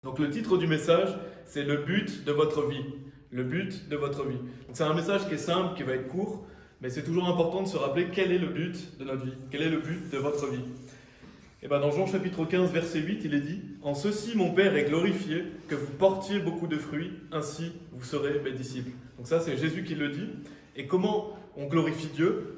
Donc le titre du message, c'est le but de votre vie. Le but de votre vie. Donc c'est un message qui est simple, qui va être court, mais c'est toujours important de se rappeler quel est le but de notre vie, quel est le but de votre vie. Et bien dans Jean chapitre 15, verset 8, il est dit « En ceci mon Père est glorifié, que vous portiez beaucoup de fruits, ainsi vous serez mes disciples. » Donc ça c'est Jésus qui le dit. Et comment on glorifie Dieu?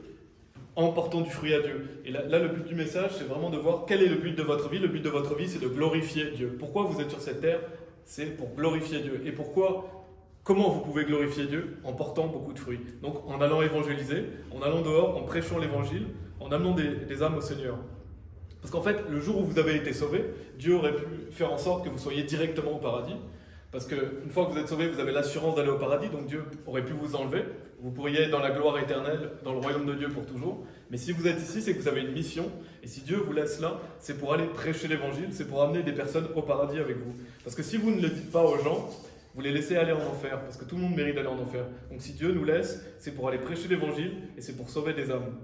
En portant du fruit à Dieu. Et là, le but du message, c'est vraiment de voir quel est le but de votre vie. Le but de votre vie, c'est de glorifier Dieu. Pourquoi vous êtes sur cette terre? C'est pour glorifier Dieu. Et comment vous pouvez glorifier Dieu? En portant beaucoup de fruits. Donc, en allant évangéliser, en allant dehors, en prêchant l'évangile, en amenant des âmes au Seigneur. Parce qu'en fait, le jour où vous avez été sauvés, Dieu aurait pu faire en sorte que vous soyez directement au paradis. Parce qu'une fois que vous êtes sauvés, vous avez l'assurance d'aller au paradis, donc Dieu aurait pu vous enlever. Vous pourriez être dans la gloire éternelle, dans le royaume de Dieu pour toujours. Mais si vous êtes ici, c'est que vous avez une mission. Et si Dieu vous laisse là, c'est pour aller prêcher l'évangile, c'est pour amener des personnes au paradis avec vous. Parce que si vous ne le dites pas aux gens, vous les laissez aller en enfer, parce que tout le monde mérite d'aller en enfer. Donc si Dieu nous laisse, c'est pour aller prêcher l'évangile et c'est pour sauver des âmes.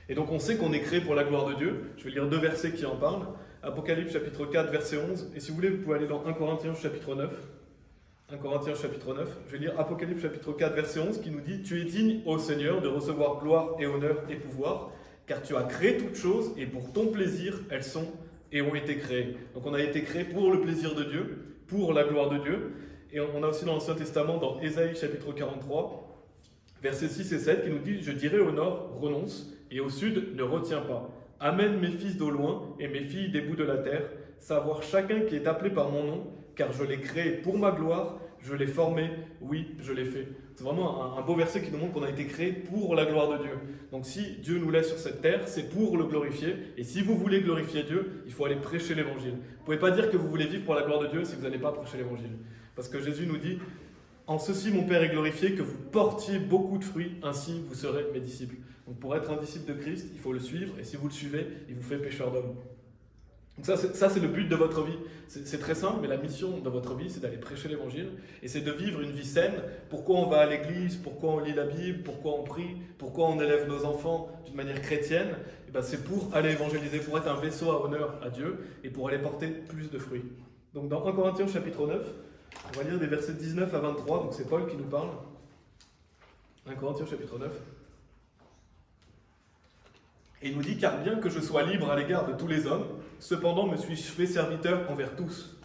Et donc on sait qu'on est créé pour la gloire de Dieu. Je vais lire 2 versets qui en parlent. Apocalypse chapitre 4, verset 11. Et si vous voulez, vous pouvez aller dans 1 Corinthiens chapitre 9. 1 Corinthiens chapitre 9. Je vais lire Apocalypse chapitre 4, verset 11 qui nous dit « Tu es digne, ô Seigneur, de recevoir gloire et honneur et pouvoir, car tu as créé toutes choses et pour ton plaisir, elles sont et ont été créées. » Donc on a été créé pour le plaisir de Dieu, pour la gloire de Dieu. Et on a aussi dans l'Ancien Testament, dans Ésaïe chapitre 43, versets 6 et 7, qui nous dit « Je dirai au nord, renonce, et au sud, ne retiens pas. Amène mes fils d'au loin et mes filles des bouts de la terre, savoir chacun qui est appelé par mon nom, car je l'ai créé pour ma gloire, je l'ai formé, oui, je l'ai fait. » C'est vraiment un beau verset qui nous montre qu'on a été créé pour la gloire de Dieu. Donc si Dieu nous laisse sur cette terre, c'est pour le glorifier. Et si vous voulez glorifier Dieu, il faut aller prêcher l'évangile. Vous ne pouvez pas dire que vous voulez vivre pour la gloire de Dieu si vous n'allez pas prêcher l'évangile. Parce que Jésus nous dit « En ceci mon Père est glorifié, que vous portiez beaucoup de fruits, ainsi vous serez mes disciples. » Donc pour être un disciple de Christ, il faut le suivre, et si vous le suivez, il vous fait pécheur d'hommes. Donc ça c'est le but de votre vie. C'est très simple, mais la mission de votre vie, c'est d'aller prêcher l'évangile, et c'est de vivre une vie saine. Pourquoi on va à l'église, pourquoi on lit la Bible, pourquoi on prie, pourquoi on élève nos enfants d'une manière chrétienne? Et ben c'est pour aller évangéliser, pour être un vaisseau à honneur à Dieu, et pour aller porter plus de fruits. Donc dans 1 Corinthiens chapitre 9, on va lire des versets 19 à 23, donc c'est Paul qui nous parle. 1 Corinthiens chapitre 9. Et il nous dit « Car bien que je sois libre à l'égard de tous les hommes, cependant me suis-je fait serviteur envers tous,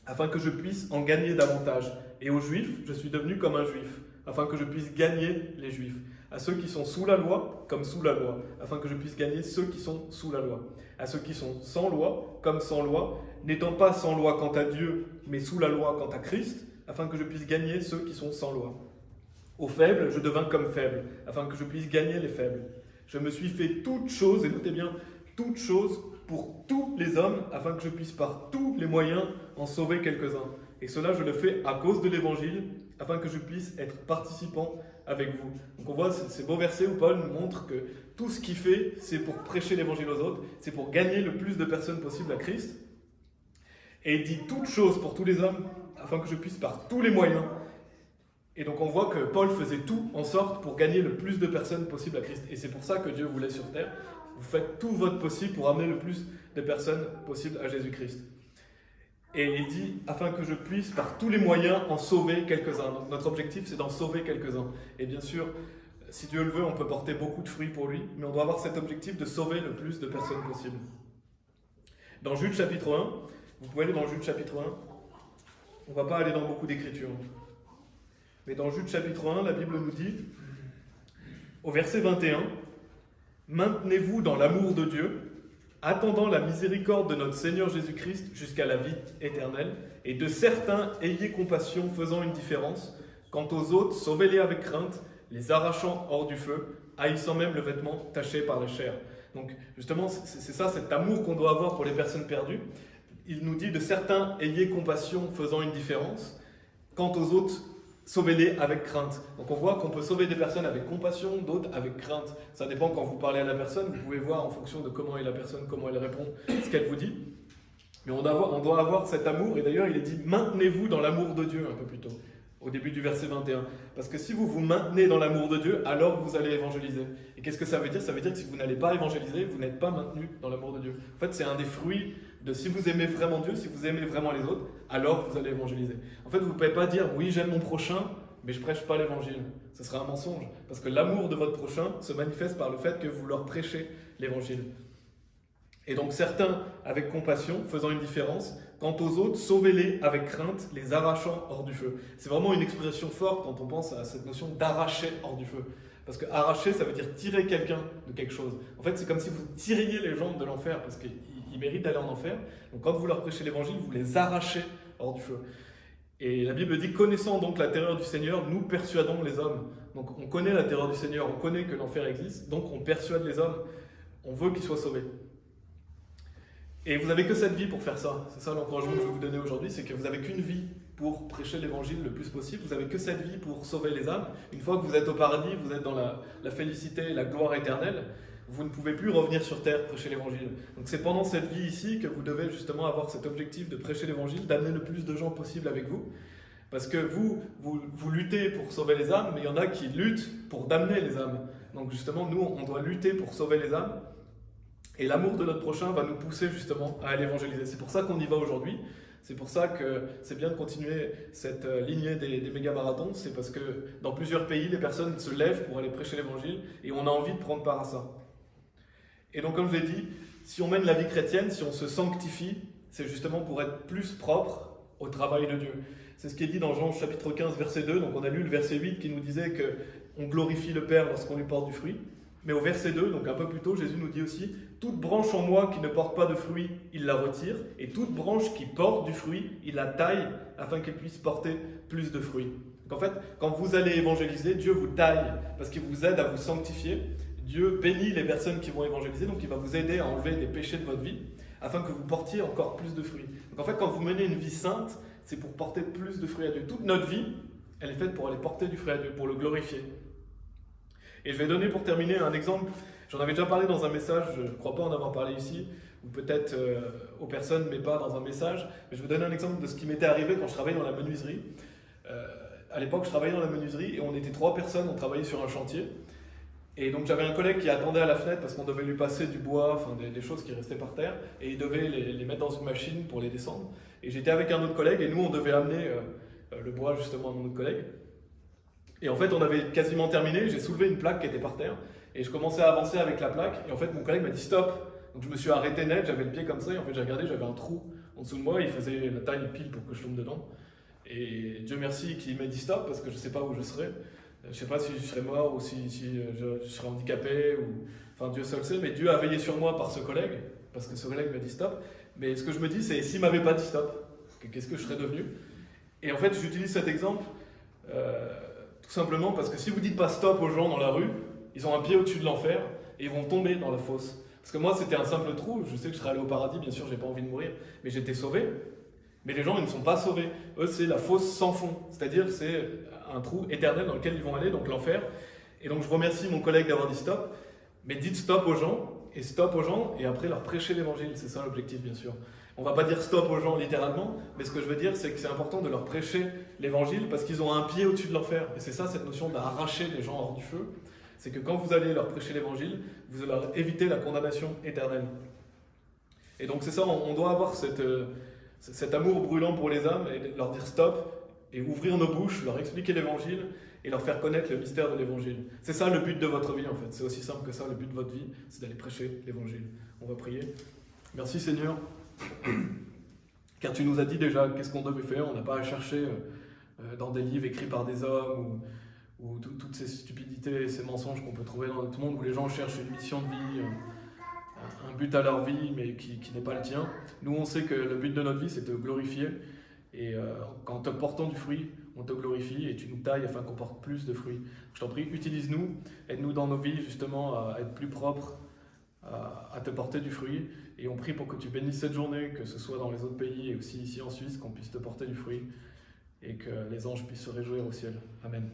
afin que je puisse en gagner davantage. Et aux Juifs, je suis devenu comme un Juif, afin que je puisse gagner les Juifs. À ceux qui sont sous la loi, comme sous la loi, afin que je puisse gagner ceux qui sont sous la loi. À ceux qui sont sans loi, comme sans loi, n'étant pas sans loi quant à Dieu, mais sous la loi quant à Christ, afin que je puisse gagner ceux qui sont sans loi. Aux faibles, je devins comme faible, afin que je puisse gagner les faibles. Je me suis fait toutes choses, et notez bien, toutes choses pour tous les hommes, afin que je puisse par tous les moyens en sauver quelques-uns. Et cela, je le fais à cause de l'Évangile, afin que je puisse être participant avec vous. Donc on voit ces beaux versets où Paul nous montre que tout ce qu'il fait, c'est pour prêcher l'Évangile aux autres, c'est pour gagner le plus de personnes possible à Christ. Et il dit toutes choses pour tous les hommes, afin que je puisse par tous les moyens. Et donc on voit que Paul faisait tout en sorte pour gagner le plus de personnes possible à Christ. Et c'est pour ça que Dieu vous laisse sur terre. Vous faites tout votre possible pour amener le plus de personnes possible à Jésus-Christ. Et il dit, afin que je puisse par tous les moyens en sauver quelques-uns. Donc notre objectif, c'est d'en sauver quelques-uns. Et bien sûr, si Dieu le veut, on peut porter beaucoup de fruits pour lui, mais on doit avoir cet objectif de sauver le plus de personnes possible. Dans Jude chapitre 1, vous pouvez aller dans Jude chapitre 1, on ne va pas aller dans beaucoup d'écritures. Mais dans Jude chapitre 1, la Bible nous dit, au verset 21, « Maintenez-vous dans l'amour de Dieu, attendant la miséricorde de notre Seigneur Jésus-Christ jusqu'à la vie éternelle, et de certains ayez compassion, faisant une différence. Quant aux autres, sauvez-les avec crainte, les arrachant hors du feu, haïssant même le vêtement taché par la chair. » Donc justement, c'est ça, cet amour qu'on doit avoir pour les personnes perdues. Il nous dit, de certains ayez compassion, faisant une différence. Quant aux autres, sauvez-les avec crainte. Donc on voit qu'on peut sauver des personnes avec compassion, d'autres avec crainte. Ça dépend quand vous parlez à la personne, vous pouvez voir en fonction de comment est la personne, comment elle répond, ce qu'elle vous dit. Mais on doit avoir cet amour, et d'ailleurs il est dit « maintenez-vous dans l'amour de Dieu » un peu plus tôt, au début du verset 21. Parce que si vous vous maintenez dans l'amour de Dieu, alors vous allez évangéliser. Et qu'est-ce que ça veut dire? Ça veut dire que si vous n'allez pas évangéliser, vous n'êtes pas maintenu dans l'amour de Dieu. En fait, c'est un des fruits de si vous aimez vraiment Dieu, si vous aimez vraiment les autres, alors vous allez évangéliser. En fait, vous ne pouvez pas dire oui, j'aime mon prochain, mais je ne prêche pas l'évangile. Ce serait un mensonge, parce que l'amour de votre prochain se manifeste par le fait que vous leur prêchez l'évangile. Et donc certains avec compassion, faisant une différence, quant aux autres, sauvez-les avec crainte, les arrachant hors du feu. C'est vraiment une expression forte quand on pense à cette notion d'arracher hors du feu. Parce que arracher, ça veut dire tirer quelqu'un de quelque chose. En fait, c'est comme si vous tiriez les gens de l'enfer, parce qu'ils méritent d'aller en enfer. Donc quand vous leur prêchez l'évangile, vous les arrachez hors du feu. Et la Bible dit, connaissant donc la terreur du Seigneur, nous persuadons les hommes. Donc on connaît la terreur du Seigneur, on connaît que l'enfer existe, donc on persuade les hommes, on veut qu'ils soient sauvés. Et vous n'avez que cette vie pour faire ça. C'est ça l'encouragement que je vais vous donner aujourd'hui, c'est que vous n'avez qu'une vie pour prêcher l'évangile le plus possible. Vous n'avez que cette vie pour sauver les âmes. Une fois que vous êtes au paradis, vous êtes dans la félicité, la gloire éternelle, vous ne pouvez plus revenir sur terre prêcher l'évangile. Donc c'est pendant cette vie ici que vous devez justement avoir cet objectif de prêcher l'évangile, d'amener le plus de gens possible avec vous. Parce que vous luttez pour sauver les âmes, mais il y en a qui luttent pour damner les âmes. Donc justement, nous, on doit lutter pour sauver les âmes. Et l'amour de notre prochain va nous pousser justement à aller évangéliser. C'est pour ça qu'on y va aujourd'hui. C'est pour ça que c'est bien de continuer cette lignée des méga-marathons. C'est parce que dans plusieurs pays, les personnes se lèvent pour aller prêcher l'évangile et on a envie de prendre part à ça. Et donc, comme je l'ai dit, si on mène la vie chrétienne, si on se sanctifie, c'est justement pour être plus propre au travail de Dieu. C'est ce qui est dit dans Jean chapitre 15, verset 2. Donc on a lu le verset 8 qui nous disait qu'on glorifie le Père lorsqu'on lui porte du fruit. Mais au verset 2, donc un peu plus tôt, Jésus nous dit aussi « Toute branche en moi qui ne porte pas de fruit, il la retire, et toute branche qui porte du fruit, il la taille, afin qu'elle puisse porter plus de fruits. » Donc en fait, quand vous allez évangéliser, Dieu vous taille, parce qu'il vous aide à vous sanctifier. Dieu bénit les personnes qui vont évangéliser, donc il va vous aider à enlever les péchés de votre vie, afin que vous portiez encore plus de fruits. Donc en fait, quand vous menez une vie sainte, c'est pour porter plus de fruits à Dieu. Toute notre vie, elle est faite pour aller porter du fruit à Dieu, pour le glorifier. Et je vais donner pour terminer un exemple, j'en avais déjà parlé dans un message, je ne crois pas en avoir parlé ici, ou peut-être aux personnes, mais pas dans un message, mais je vais donner un exemple de ce qui m'était arrivé quand je travaillais dans la menuiserie. À l'époque, je travaillais dans la menuiserie et on était 3 personnes, on travaillait sur un chantier. Et donc j'avais un collègue qui attendait à la fenêtre parce qu'on devait lui passer du bois, enfin des choses qui restaient par terre, et il devait les mettre dans une machine pour les descendre. Et j'étais avec un autre collègue et nous on devait amener le bois justement à mon autre collègue. Et en fait, on avait quasiment terminé, j'ai soulevé une plaque qui était par terre, et je commençais à avancer avec la plaque, et en fait, mon collègue m'a dit stop. Donc je me suis arrêté net, j'avais le pied comme ça, et en fait, j'ai regardé, j'avais un trou en dessous de moi, il faisait la taille pile pour que je tombe dedans. Et Dieu merci qu'il m'a dit stop, parce que je ne sais pas où je serais. Je ne sais pas si je serais mort, ou si je serais handicapé, ou... Enfin, Dieu seul sait, mais Dieu a veillé sur moi par ce collègue, parce que ce collègue m'a dit stop. Mais ce que je me dis, c'est s'il ne m'avait pas dit stop, qu'est-ce que je serais devenu? Et en fait, j'utilise cet exemple... tout simplement parce que si vous dites pas stop aux gens dans la rue, ils ont un pied au-dessus de l'enfer et ils vont tomber dans la fosse. Parce que moi, c'était un simple trou, je sais que je serais allé au paradis, bien sûr, j'ai pas envie de mourir, mais j'étais sauvé. Mais les gens, ils ne sont pas sauvés. Eux, c'est la fosse sans fond, c'est-à-dire c'est un trou éternel dans lequel ils vont aller, donc l'enfer. Et donc je remercie mon collègue d'avoir dit stop, mais dites stop aux gens, et après leur prêcher l'évangile, c'est ça l'objectif, bien sûr. On ne va pas dire stop aux gens littéralement, mais ce que je veux dire, c'est que c'est important de leur prêcher l'évangile parce qu'ils ont un pied au-dessus de l'enfer. Et c'est ça, cette notion d'arracher les gens hors du feu. C'est que quand vous allez leur prêcher l'évangile, vous allez leur éviter la condamnation éternelle. Et donc c'est ça, on doit avoir cet amour brûlant pour les âmes et leur dire stop et ouvrir nos bouches, leur expliquer l'évangile et leur faire connaître le mystère de l'évangile. C'est ça le but de votre vie en fait. C'est aussi simple que ça, le but de votre vie, c'est d'aller prêcher l'évangile. On va prier. Merci Seigneur. Car tu nous as dit déjà qu'est-ce qu'on devait faire, on n'a pas à chercher dans des livres écrits par des hommes ou toutes ces stupidités et ces mensonges qu'on peut trouver dans notre monde où les gens cherchent une mission de vie, un but à leur vie mais qui n'est pas le tien. Nous on sait que le but de notre vie c'est de te glorifier et qu'en te portant du fruit, on te glorifie et tu nous tailles afin qu'on porte plus de fruits. Je t'en prie, utilise-nous, aide-nous dans nos vies justement à être plus propres, à te porter du fruit. Et on prie pour que tu bénisses cette journée, que ce soit dans les autres pays et aussi ici en Suisse, qu'on puisse te porter du fruit et que les anges puissent se réjouir au ciel. Amen.